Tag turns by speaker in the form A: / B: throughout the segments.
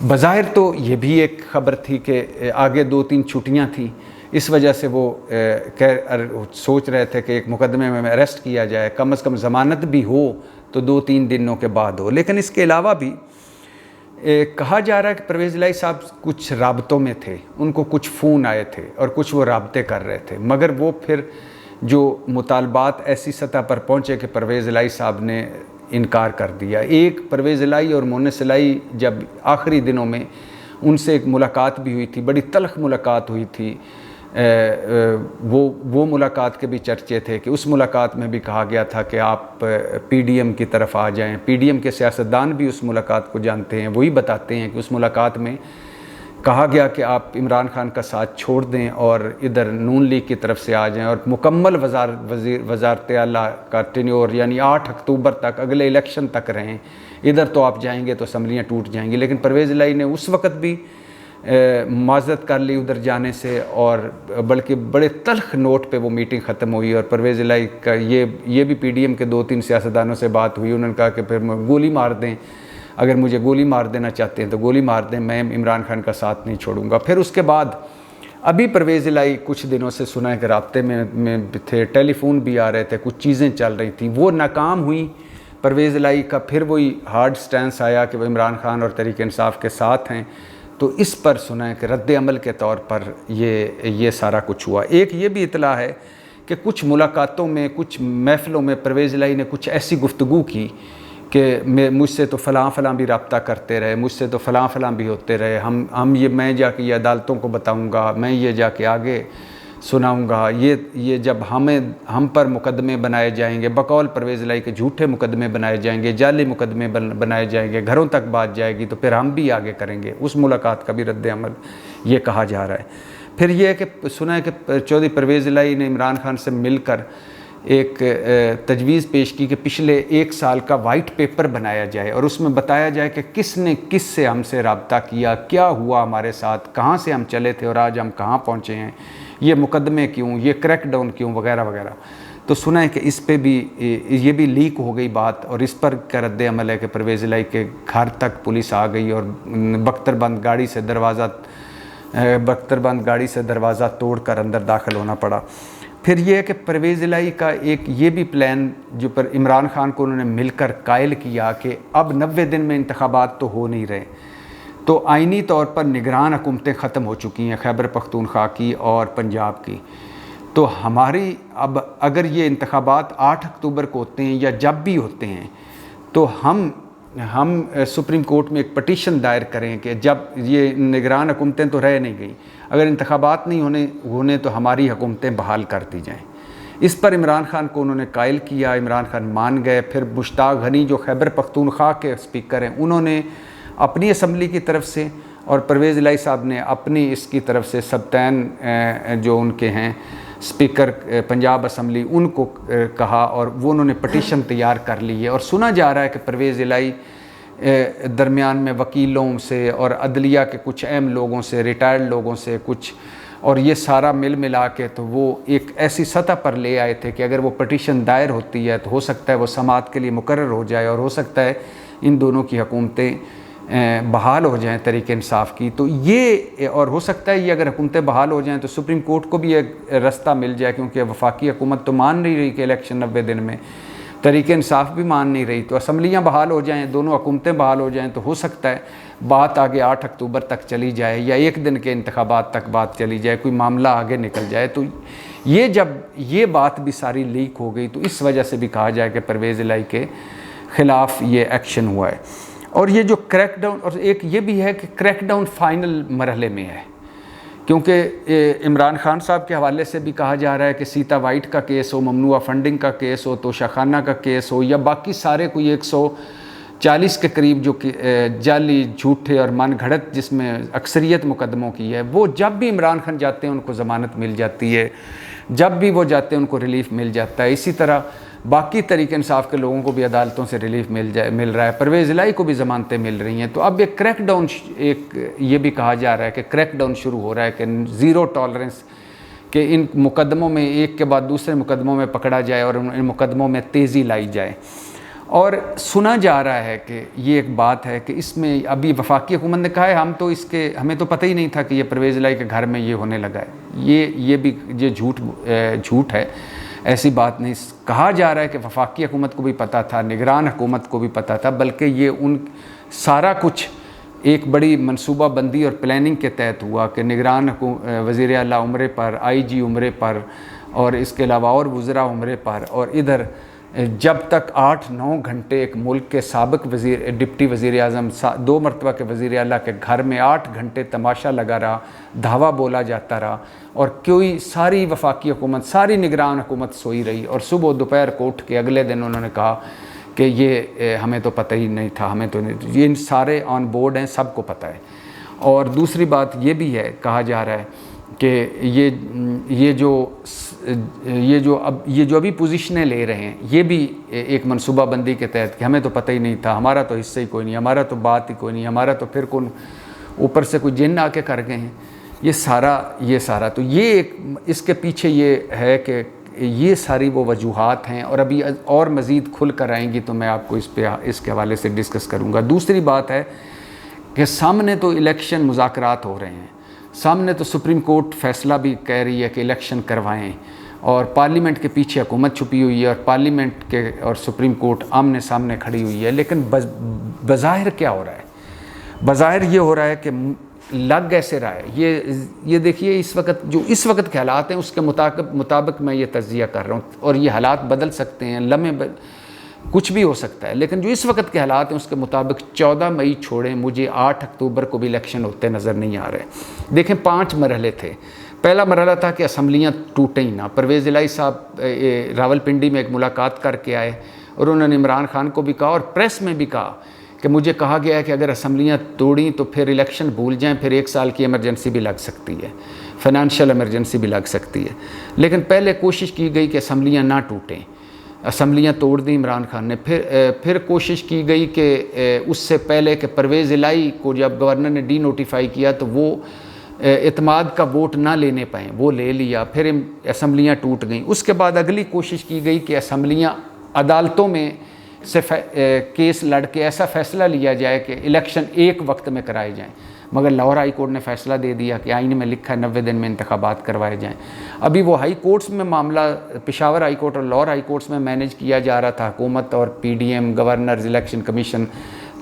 A: بظاہر تو یہ بھی ایک خبر تھی کہ آگے 2-3 چھٹیاں تھیں، اس وجہ سے وہ سوچ رہے تھے کہ ایک مقدمے میں اریسٹ کیا جائے، کم از کم ضمانت بھی ہو تو 2-3 دنوں کے بعد ہو۔ لیکن اس کے علاوہ بھی کہا جا رہا ہے کہ پرویز الہی صاحب کچھ رابطوں میں تھے، ان کو کچھ فون آئے تھے اور کچھ وہ رابطے کر رہے تھے، مگر وہ پھر جو مطالبات ایسی سطح پر پہنچے کہ پرویز الہی صاحب نے انکار کر دیا۔ ایک پرویز الہی اور مونس الہی جب آخری دنوں میں ان سے ایک ملاقات بھی ہوئی تھی، بڑی تلخ ملاقات ہوئی تھی، وہ ملاقات کے بھی چرچے تھے کہ اس ملاقات میں بھی کہا گیا تھا کہ آپ پی ڈی ایم کی طرف آ جائیں۔ پی ڈی ایم کے سیاستدان بھی اس ملاقات کو جانتے ہیں، وہی بتاتے ہیں کہ اس ملاقات میں کہا گیا کہ آپ عمران خان کا ساتھ چھوڑ دیں اور ادھر نون لیگ کی طرف سے آ جائیں اور مکمل وزارت اعلیٰ کا ٹینیور یعنی 8 اکتوبر تک، اگلے الیکشن تک رہیں، ادھر تو آپ جائیں گے تو اسمبلیاں ٹوٹ جائیں گی۔ لیکن پرویز الہی نے اس وقت بھی معذرت کر لی ادھر جانے سے، اور بلکہ بڑے تلخ نوٹ پہ وہ میٹنگ ختم ہوئی، اور پرویز الہی کا یہ بھی پی ڈی ایم کے 2-3 سیاستدانوں سے بات ہوئی، انہوں نے کہا کہ پھر گولی مار دیں، اگر مجھے گولی مار دینا چاہتے ہیں تو گولی مار دیں، میں عمران خان کا ساتھ نہیں چھوڑوں گا۔ پھر اس کے بعد ابھی پرویز الہی کچھ دنوں سے سنا ہے کہ رابطے میں تھے، ٹیلی فون بھی آ رہے تھے، کچھ چیزیں چل رہی تھیں، وہ ناکام ہوئیں۔ پرویز الہی کا پھر وہی ہارڈ سٹینس آیا کہ وہ عمران خان اور تحریک انصاف کے ساتھ ہیں، تو اس پر سنا ہے کہ رد عمل کے طور پر یہ سارا کچھ ہوا۔ ایک یہ بھی اطلاع ہے کہ کچھ ملاقاتوں میں، کچھ محفلوں میں پرویز الہی نے کچھ ایسی گفتگو کی کہ مجھ سے تو فلاں بھی رابطہ کرتے رہے، مجھ سے تو فلاں بھی ہوتے رہے، میں جا کے یہ عدالتوں کو بتاؤں گا، میں یہ جا کے آگے سناؤں گا، یہ جب ہم پر مقدمے بنائے جائیں گے، بقول پرویز الہی کے جھوٹے مقدمے بنائے جائیں گے، جعلی مقدمے بنائے جائیں گے، گھروں تک بات جائے گی، تو پھر ہم بھی آگے کریں گے۔ اس ملاقات کا بھی رد عمل یہ کہا جا رہا ہے۔ پھر یہ ہے کہ سنا ہے کہ چودھری پرویز الہی نے عمران خان سے مل کر ایک تجویز پیش کی کہ پچھلے 1 سال کا وائٹ پیپر بنایا جائے اور اس میں بتایا جائے کہ کس نے کس سے ہم سے رابطہ کیا، کیا ہوا ہمارے ساتھ، کہاں سے ہم چلے تھے اور آج ہم کہاں پہنچے ہیں، یہ مقدمے کیوں، یہ کریک ڈاؤن کیوں، وغیرہ وغیرہ۔ تو سنا ہے کہ اس پہ بھی یہ بھی لیک ہو گئی بات، اور اس پر کا رد عمل ہے کہ پرویز الہی کے گھر تک پولیس آ گئی اور بختر بند گاڑی سے دروازہ توڑ کر اندر داخل ہونا پڑا۔ پھر یہ ہے کہ پرویز الہی کا ایک یہ بھی پلان جو پر عمران خان کو انہوں نے مل کر قائل کیا کہ اب 90 دن میں انتخابات تو ہو نہیں رہے، تو آئینی طور پر نگران حکومتیں ختم ہو چکی ہیں، خیبر پختونخوا کی اور پنجاب کی، تو ہماری اب اگر یہ انتخابات 8 اکتوبر کو ہوتے ہیں یا جب بھی ہوتے ہیں تو ہم سپریم کورٹ میں ایک پٹیشن دائر کریں کہ جب یہ نگران حکومتیں تو رہ نہیں گئیں، اگر انتخابات نہیں ہونے تو ہماری حکومتیں بحال کر دی جائیں۔ اس پر عمران خان کو انہوں نے قائل کیا، عمران خان مان گئے۔ پھر مشتاق غنی جو خیبر پختونخوا کے اسپیکر ہیں، انہوں نے اپنی اسمبلی کی طرف سے اور پرویز الہی صاحب نے اپنی اس کی طرف سے سبتین جو ان کے ہیں اسپیکر پنجاب اسمبلی، ان کو کہا اور وہ انہوں نے پٹیشن تیار کر لی ہے۔ اور سنا جا رہا ہے کہ پرویز الہی درمیان میں وکیلوں سے اور عدلیہ کے کچھ اہم لوگوں سے، ریٹائرڈ لوگوں سے کچھ، اور یہ سارا ملا کے تو وہ ایک ایسی سطح پر لے آئے تھے کہ اگر وہ پٹیشن دائر ہوتی ہے تو ہو سکتا ہے وہ سماعت کے لیے مقرر ہو جائے اور ہو سکتا ہے ان دونوں کی حکومتیں بحال ہو جائیں تحریک انصاف کی۔ تو یہ اور ہو سکتا ہے یہ اگر حکومتیں بحال ہو جائیں تو سپریم کورٹ کو بھی ایک رستہ مل جائے، کیونکہ وفاقی حکومت تو مان نہیں رہی کہ الیکشن 90 دن میں، تحریک انصاف بھی مان نہیں رہی، تو اسمبلیاں بحال ہو جائیں، دونوں حکومتیں بحال ہو جائیں تو ہو سکتا ہے بات آگے 8 اکتوبر تک چلی جائے یا 1 دن کے انتخابات تک بات چلی جائے، کوئی معاملہ آگے نکل جائے۔ تو یہ جب یہ بات بھی ساری لیک ہو گئی تو اس وجہ سے بھی کہا جائے کہ پرویز الہی کے خلاف یہ ایکشن ہوا ہے۔ اور یہ جو کریک ڈاؤن، اور ایک یہ بھی ہے کہ کریک ڈاؤن فائنل مرحلے میں ہے، کیونکہ عمران خان صاحب کے حوالے سے بھی کہا جا رہا ہے کہ سیتا وائٹ کا کیس ہو، ممنوعہ فنڈنگ کا کیس ہو، توشہ خانہ کا کیس ہو، یا باقی سارے کوئی 140 کے قریب جو جعلی، جھوٹے اور من گھڑت جس میں اکثریت مقدموں کی ہے، وہ جب بھی عمران خان جاتے ہیں ان کو ضمانت مل جاتی ہے، جب بھی وہ جاتے ہیں ان کو ریلیف مل جاتا ہے۔ اسی طرح باقی تحریک انصاف کے لوگوں کو بھی عدالتوں سے ریلیف مل رہا ہے، پرویز الہی کو بھی ضمانتیں مل رہی ہیں۔ تو اب ایک کریک ڈاؤن، ایک یہ بھی کہا جا رہا ہے کہ کریک ڈاؤن شروع ہو رہا ہے کہ زیرو ٹالرنس، کہ ان مقدموں میں ایک کے بعد دوسرے مقدموں میں پکڑا جائے اور ان مقدموں میں تیزی لائی جائے۔ اور سنا جا رہا ہے کہ یہ ایک بات ہے کہ اس میں ابھی وفاقی حکومت نے کہا ہے ہمیں تو پتہ ہی نہیں تھا کہ یہ پرویز الہی کے گھر میں یہ ہونے لگا ہے. یہ بھی جھوٹ ہے، ایسی بات نہیں. کہا جا رہا ہے کہ وفاقی حکومت کو بھی پتہ تھا، نگران حکومت کو بھی پتہ تھا، بلکہ یہ سارا کچھ ایک بڑی منصوبہ بندی اور پلاننگ کے تحت ہوا کہ نگران وزیر اعلیٰ عمرے پر، آئی جی عمرے پر، اور اس کے علاوہ اور وزراء عمرے پر، اور ادھر جب تک 8-9 گھنٹے ایک ملک کے سابق ڈپٹی وزیر اعظم 2 مرتبہ کے وزیر اعلیٰ کے گھر میں 8 گھنٹے تماشا لگا رہا، دھاوا بولا جاتا رہا، اور کوئی ساری وفاقی حکومت، ساری نگران حکومت سوئی رہی، اور صبح دوپہر کو اٹھ کے اگلے دن انہوں نے کہا کہ یہ ہمیں تو پتہ ہی نہیں تھا، یہ سارے آن بورڈ ہیں، سب کو پتہ ہے. اور دوسری بات یہ بھی ہے، کہا جا رہا ہے کہ یہ جو ابھی پوزیشنیں لے رہے ہیں یہ بھی ایک منصوبہ بندی کے تحت کہ ہمیں تو پتہ ہی نہیں تھا، ہمارا تو حصہ ہی کوئی نہیں، ہمارا تو بات ہی کوئی نہیں، ہمارا تو پھر کون اوپر سے کوئی جن آ کے کر گئے ہیں. یہ سارا تو یہ اس کے پیچھے یہ ہے کہ یہ ساری وہ وجوہات ہیں، اور ابھی اور مزید کھل کر آئیں گی تو میں آپ کو اس کے حوالے سے ڈسکس کروں گا. دوسری بات ہے کہ سامنے تو الیکشن مذاکرات ہو رہے ہیں، سامنے تو سپریم کورٹ فیصلہ بھی کہہ رہی ہے کہ الیکشن کروائیں، اور پارلیمنٹ کے پیچھے حکومت چھپی ہوئی ہے، اور پارلیمنٹ کے اور سپریم کورٹ آمنے سامنے کھڑی ہوئی ہے. لیکن بظاہر کیا ہو رہا ہے؟ بظاہر یہ ہو رہا ہے کہ لگ ایسے رہا ہے، یہ دیکھیے اس وقت کے حالات ہیں اس کے مطابق میں یہ تجزیہ کر رہا ہوں، اور یہ حالات بدل سکتے ہیں، کچھ بھی ہو سکتا ہے، لیکن جو اس وقت کے حالات ہیں اس کے مطابق 14 مئی چھوڑیں، مجھے 8 اکتوبر کو بھی الیکشن ہوتے نظر نہیں آ رہے. دیکھیں 5 مرحلے تھے. پہلا مرحلہ تھا کہ اسمبلیاں ٹوٹیں ہی نہ. پرویز الہی صاحب راولپنڈی میں ایک ملاقات کر کے آئے، اور انہوں نے عمران خان کو بھی کہا اور پریس میں بھی کہا کہ مجھے کہا گیا ہے کہ اگر اسمبلیاں توڑیں تو پھر الیکشن بھول جائیں، پھر 1 سال کی ایمرجنسی بھی لگ سکتی ہے، فائنانشیل ایمرجنسی بھی لگ سکتی ہے. لیکن پہلے کوشش کی گئی کہ اسمبلیاں نہ ٹوٹیں، اسمبلیاں توڑ دیں عمران خان نے. پھر کوشش کی گئی کہ اس سے پہلے کہ پرویز الہی کو جب گورنر نے ڈی نوٹیفائی کیا تو وہ اعتماد کا ووٹ نہ لینے پائیں، وہ لے لیا، پھر اسمبلیاں ٹوٹ گئیں. اس کے بعد اگلی کوشش کی گئی کہ اسمبلیاں عدالتوں میں سے کیس لڑ کے ایسا فیصلہ لیا جائے کہ الیکشن ایک وقت میں کرائے جائیں. مگر لاہور ہائی کورٹ نے فیصلہ دے دیا کہ آئین میں لکھا ہے 90 دن میں انتخابات کروائے جائیں. ابھی وہ ہائی کورٹس میں معاملہ پشاور ہائی کورٹ اور لاہور ہائی کورٹس میں مینیج کیا جا رہا تھا، حکومت اور P D M, governors, election commission,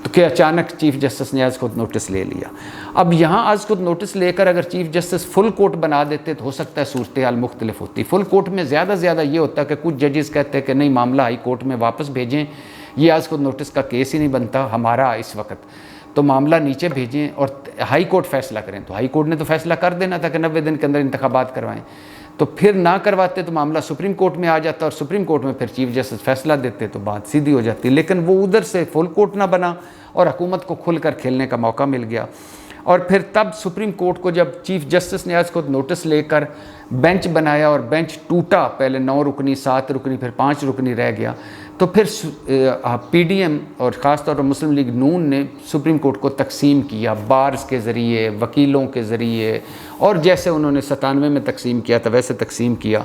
A: تو کہ اچانک چیف جسٹس نے آج خود نوٹس لے لیا. اب یہاں آج خود نوٹس لے کر اگر چیف جسٹس فل کورٹ بنا دیتے تو ہو سکتا ہے صورتحال مختلف ہوتی. فل کورٹ میں زیادہ یہ ہوتا ہے کہ کچھ ججز کہتے ہیں کہ نہیں، معاملہ ہائی کورٹ میں واپس بھیجیں، یہ آج خود نوٹس کا کیس ہی نہیں بنتا ہمارا اس وقت، تو معاملہ نیچے بھیجیں اور ہائی کورٹ فیصلہ کریں. تو ہائی کورٹ نے تو فیصلہ کر دینا تھا کہ 90 دن کے اندر انتخابات کروائیں، تو پھر نہ کرواتے تو معاملہ سپریم کورٹ میں آ جاتا، اور سپریم کورٹ میں پھر چیف جسٹس فیصلہ دیتے تو بات سیدھی ہو جاتی. لیکن وہ ادھر سے فل کورٹ نہ بنا اور حکومت کو کھل کر کھیلنے کا موقع مل گیا. اور پھر تب سپریم کورٹ کو جب چیف جسٹس نے آج خود نوٹس لے کر بینچ بنایا اور بینچ ٹوٹا، پہلے 9 رکنی 7 رکنی پھر 5 رکنی رہ گیا، تو پھر پی ڈی ایم اور خاص طور پر مسلم لیگ نون نے سپریم کورٹ کو تقسیم کیا، بارز کے ذریعے، وکیلوں کے ذریعے، اور جیسے انہوں نے 97 میں تقسیم کیا تھا ویسے تقسیم کیا،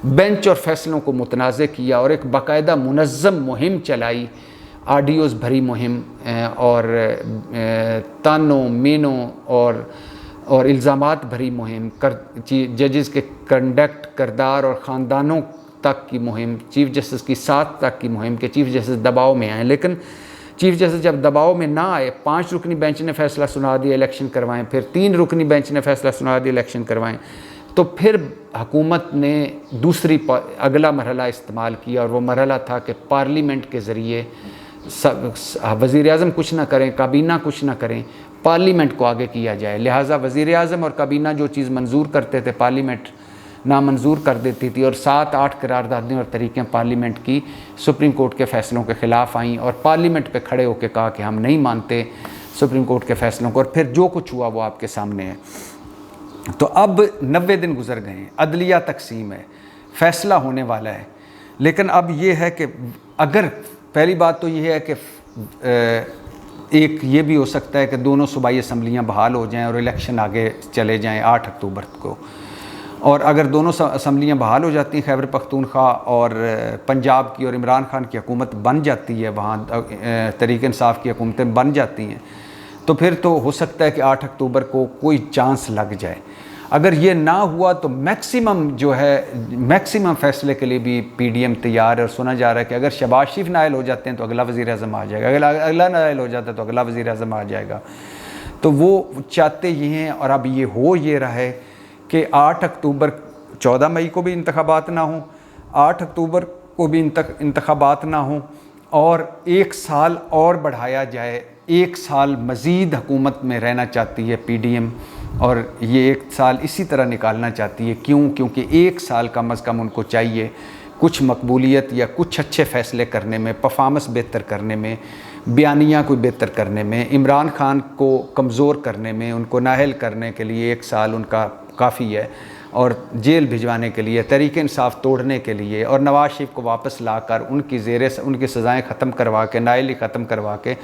A: بینچ اور فیصلوں کو متنازع کیا، اور ایک باقاعدہ منظم مہم چلائی، آڈیوز بھری مہم، اور تانوں مینوں اور الزامات بھری مہم، ججز کے کنڈکٹ، کردار اور خاندانوں تک کی مہم، چیف جسٹس کی ساتھ تک کی مہم کہ چیف جسٹس دباؤ میں آئیں. لیکن چیف جسٹس جب دباؤ میں نہ آئے، 5 رکنی بینچ نے فیصلہ سنا دیا الیکشن کروائیں، پھر 3 رکنی بینچ نے فیصلہ سنا دیا الیکشن کروائیں، تو پھر حکومت نے اگلا مرحلہ استعمال کیا، اور وہ مرحلہ تھا کہ پارلیمنٹ کے ذریعے وزیر اعظم کچھ نہ کریں، کابینہ کچھ نہ کریں، پارلیمنٹ کو آگے کیا جائے. لہٰذا وزیر اعظم اور کابینہ جو چیز منظور کرتے تھے پارلیمنٹ نامنظور کر دیتی تھی، اور 7-8 قراردادیں اور طریقیں پارلیمنٹ کی سپریم کورٹ کے فیصلوں کے خلاف آئیں، اور پارلیمنٹ پہ کھڑے ہو کے کہا کہ ہم نہیں مانتے سپریم کورٹ کے فیصلوں کو، اور پھر جو کچھ ہوا وہ آپ کے سامنے ہے. تو اب 90 دن گزر گئے ہیں، عدلیہ تقسیم ہے، فیصلہ ہونے والا ہے. لیکن اب یہ ہے کہ اگر پہلی بات تو یہ ہے کہ ایک یہ بھی ہو سکتا ہے کہ دونوں صوبائی اسمبلیاں بحال ہو جائیں اور الیکشن آگے چلے جائیں 8 اکتوبر کو، اور اگر دونوں اسمبلیاں بحال ہو جاتی ہیں، خیبر پختونخوا اور پنجاب کی، اور عمران خان کی حکومت بن جاتی ہے، وہاں تحریک انصاف کی حکومتیں بن جاتی ہیں، تو پھر تو ہو سکتا ہے کہ 8 اکتوبر کو کوئی چانس لگ جائے۔ اگر یہ نہ ہوا تو میکسیمم فیصلے کے لیے بھی پی ڈی ایم تیار ہے، اور سنا جا رہا ہے کہ اگر شہباز شریف نائل ہو جاتے ہیں تو اگلا وزیر اعظم آ جائے گا، اگر اگلا نائل ہو جاتا ہے تو اگلا وزیر اعظم آ جائے گا۔ تو وہ چاہتے یہ ہیں، اور اب یہ رہا ہے کہ 8 اکتوبر 14 مئی کو بھی انتخابات نہ ہوں، 8 اکتوبر کو بھی انتخابات نہ ہوں، اور 1 سال اور بڑھایا جائے، 1 سال مزید حکومت میں رہنا چاہتی ہے پی ڈی ایم، اور یہ 1 سال اسی طرح نکالنا چاہتی ہے۔ کیونکہ 1 سال کم از کم ان کو چاہیے کچھ مقبولیت یا کچھ اچھے فیصلے کرنے میں، پرفارمنس بہتر کرنے میں، بیانیہ کوئی بہتر کرنے میں، عمران خان کو کمزور کرنے میں، ان کو نااہل کرنے کے لیے 1 سال ان کا کافی ہے، اور جیل بھجوانے کے لیے، تحریک انصاف توڑنے کے لیے، اور نواز شریف کو واپس لا کر ان کی سزائیں ختم کروا کے، نااہلی ختم کروا کے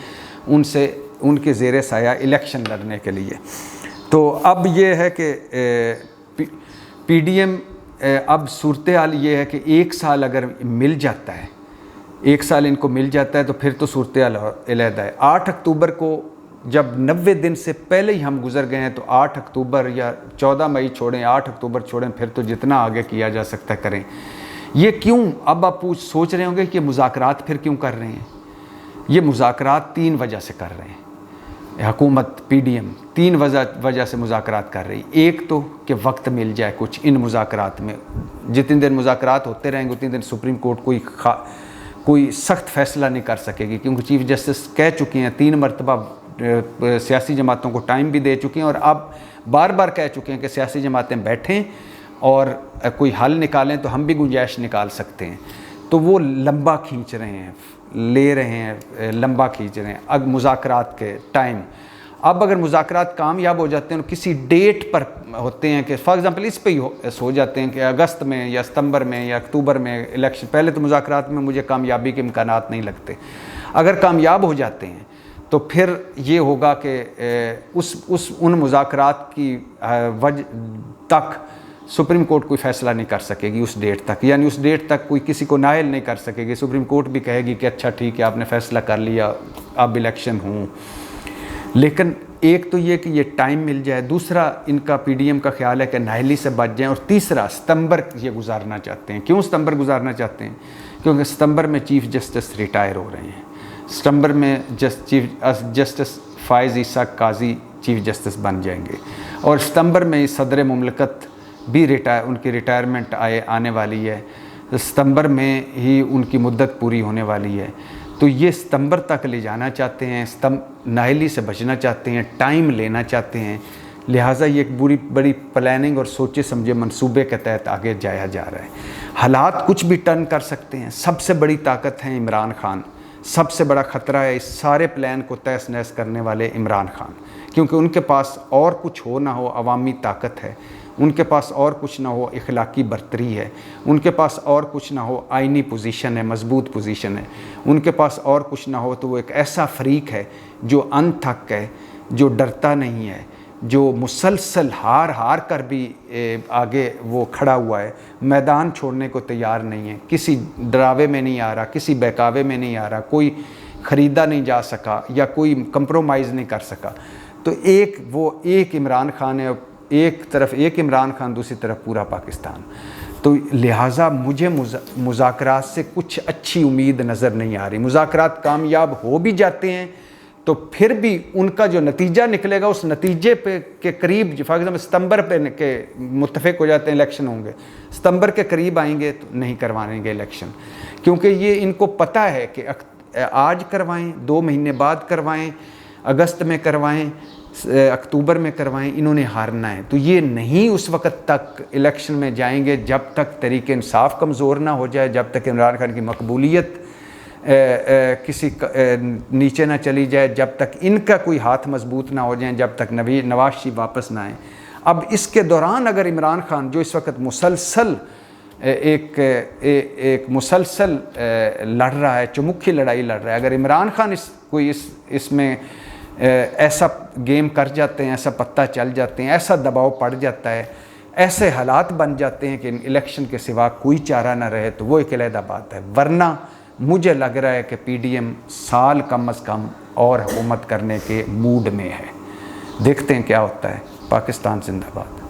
A: ان کے زیر سایہ الیکشن لڑنے کے لیے۔ تو اب یہ ہے کہ پی ڈی ایم، اب صورتحال یہ ہے کہ 1 سال اگر مل جاتا ہے، 1 سال ان کو مل جاتا ہے تو پھر تو صورتحال علیحدہ ہے۔ 8 اکتوبر کو جب 90 دن سے پہلے ہی ہم گزر گئے ہیں، تو 8 اکتوبر یا 14 مئی چھوڑیں، 8 اکتوبر چھوڑیں، پھر تو جتنا آگے کیا جا سکتا ہے کریں۔ یہ کیوں؟ اب آپ سوچ رہے ہوں گے کہ یہ مذاکرات پھر کیوں کر رہے ہیں؟ یہ مذاکرات 3 وجہ سے کر رہے ہیں۔ حکومت پی ڈی ایم 3 وجہ سے مذاکرات کر رہی۔ ایک تو کہ وقت مل جائے کچھ ان مذاکرات میں، جتنے دن مذاکرات ہوتے رہیں گے اتنے دن سپریم کورٹ کوئی سخت فیصلہ نہیں کر سکے گی، کیونکہ چیف جسٹس کہہ چکی ہیں 3 مرتبہ، سیاسی جماعتوں کو ٹائم بھی دے چکی ہیں، اور اب بار بار کہہ چکے ہیں کہ سیاسی جماعتیں بیٹھیں اور کوئی حل نکالیں تو ہم بھی گنجائش نکال سکتے ہیں۔ تو وہ لمبا کھینچ رہے ہیں، لمبا کھینچ رہے ہیں اب مذاکرات کے ٹائم۔ اب اگر مذاکرات کامیاب ہو جاتے ہیں اور کسی ڈیٹ پر ہوتے ہیں کہ فار ایگزامپل اس پہ ہی ہو جاتے ہیں کہ اگست میں یا ستمبر میں یا اکتوبر میں الیکشن، پہلے تو مذاکرات میں مجھے کامیابی کے امکانات نہیں لگتے، اگر کامیاب ہو جاتے ہیں تو پھر یہ ہوگا کہ ان مذاکرات کی وجہ تک سپریم کورٹ کوئی فیصلہ نہیں کر سکے گی اس ڈیٹ تک، یعنی اس ڈیٹ تک کوئی کسی کو نائل نہیں کر سکے گی۔ سپریم کورٹ بھی کہے گی کہ اچھا ٹھیک ہے آپ نے فیصلہ کر لیا، اب الیکشن ہوں۔ لیکن ایک تو یہ کہ یہ ٹائم مل جائے، دوسرا ان کا پی ڈی ایم کا خیال ہے کہ نااہلی سے بچ جائیں، اور تیسرا ستمبر یہ گزارنا چاہتے ہیں۔ کیوں ستمبر گزارنا چاہتے ہیں؟ کیونکہ ستمبر میں چیف جسٹس ریٹائر ہو رہے ہیں، ستمبر میں چیف جسٹس فائز عیسیٰ قاضی چیف جسٹس بن جائیں گے، اور ستمبر میں صدر مملکت بھی ان کی ریٹائرمنٹ آنے والی ہے، ستمبر میں ہی ان کی مدت پوری ہونے والی ہے۔ تو یہ ستمبر تک لے جانا چاہتے ہیں، نااہلی سے بچنا چاہتے ہیں، ٹائم لینا چاہتے ہیں، لہٰذا یہ ایک بڑی پلاننگ اور سوچے سمجھے منصوبے کے تحت آگے جایا جا رہا ہے۔ حالات کچھ بھی ٹرن کر سکتے ہیں، سب سے بڑی طاقت ہے عمران خان، سب سے بڑا خطرہ ہے اس سارے پلان کو تہس نہس کرنے والے عمران خان، کیونکہ ان کے پاس اور کچھ ہو نہ ہو عوامی طاقت ہے، ان کے پاس اور کچھ نہ ہو اخلاقی برتری ہے، ان کے پاس اور کچھ نہ ہو آئینی پوزیشن ہے، مضبوط پوزیشن ہے، ان کے پاس اور کچھ نہ ہو تو وہ ایک ایسا فریق ہے جو انتھک ہے، جو ڈرتا نہیں ہے، جو مسلسل ہار کر بھی آگے وہ کھڑا ہوا ہے، میدان چھوڑنے کو تیار نہیں ہے، کسی ڈراوے میں نہیں آ رہا، کسی بہکاوے میں نہیں آ رہا، کوئی خریدا نہیں جا سکا یا کوئی کمپرومائز نہیں کر سکا۔ تو ایک عمران خان ہے، ایک طرف ایک عمران خان، دوسری طرف پورا پاکستان۔ تو لہٰذا مجھے مذاکرات سے کچھ اچھی امید نظر نہیں آ رہی۔ مذاکرات کامیاب ہو بھی جاتے ہیں تو پھر بھی ان کا جو نتیجہ نکلے گا اس نتیجے پہ کے قریب، فار ایگزامپل ستمبر پہ کہ متفق ہو جاتے ہیں الیکشن ہوں گے، ستمبر کے قریب آئیں گے تو نہیں کروائیں گے الیکشن، کیونکہ یہ ان کو پتہ ہے کہ آج کروائیں، 2 مہینے بعد کروائیں، اگست میں کروائیں، اکتوبر میں کروائیں، انہوں نے ہارنا ہے۔ تو یہ نہیں اس وقت تک الیکشن میں جائیں گے جب تک تحریک انصاف کمزور نہ ہو جائے، جب تک عمران خان کی مقبولیت کسی نیچے نہ چلی جائے، جب تک ان کا کوئی ہاتھ مضبوط نہ ہو جائیں، جب تک نواز شریف واپس نہ آئیں۔ اب اس کے دوران اگر عمران خان جو اس وقت مسلسل ایک مسلسل لڑ رہا ہے، چمکھی لڑائی لڑ رہا ہے، اگر عمران خان اس میں ایسا گیم کر جاتے ہیں، ایسا پتہ چل جاتے ہیں، ایسا دباؤ پڑ جاتا ہے، ایسے حالات بن جاتے ہیں کہ الیکشن کے سوا کوئی چارہ نہ رہے تو وہ ایک علیحدہ بات ہے، ورنہ مجھے لگ رہا ہے کہ پی ڈی ایم سال کم از کم اور حکومت کرنے کے موڈ میں ہے۔ دیکھتے ہیں کیا ہوتا ہے۔ پاکستان زندہ باد۔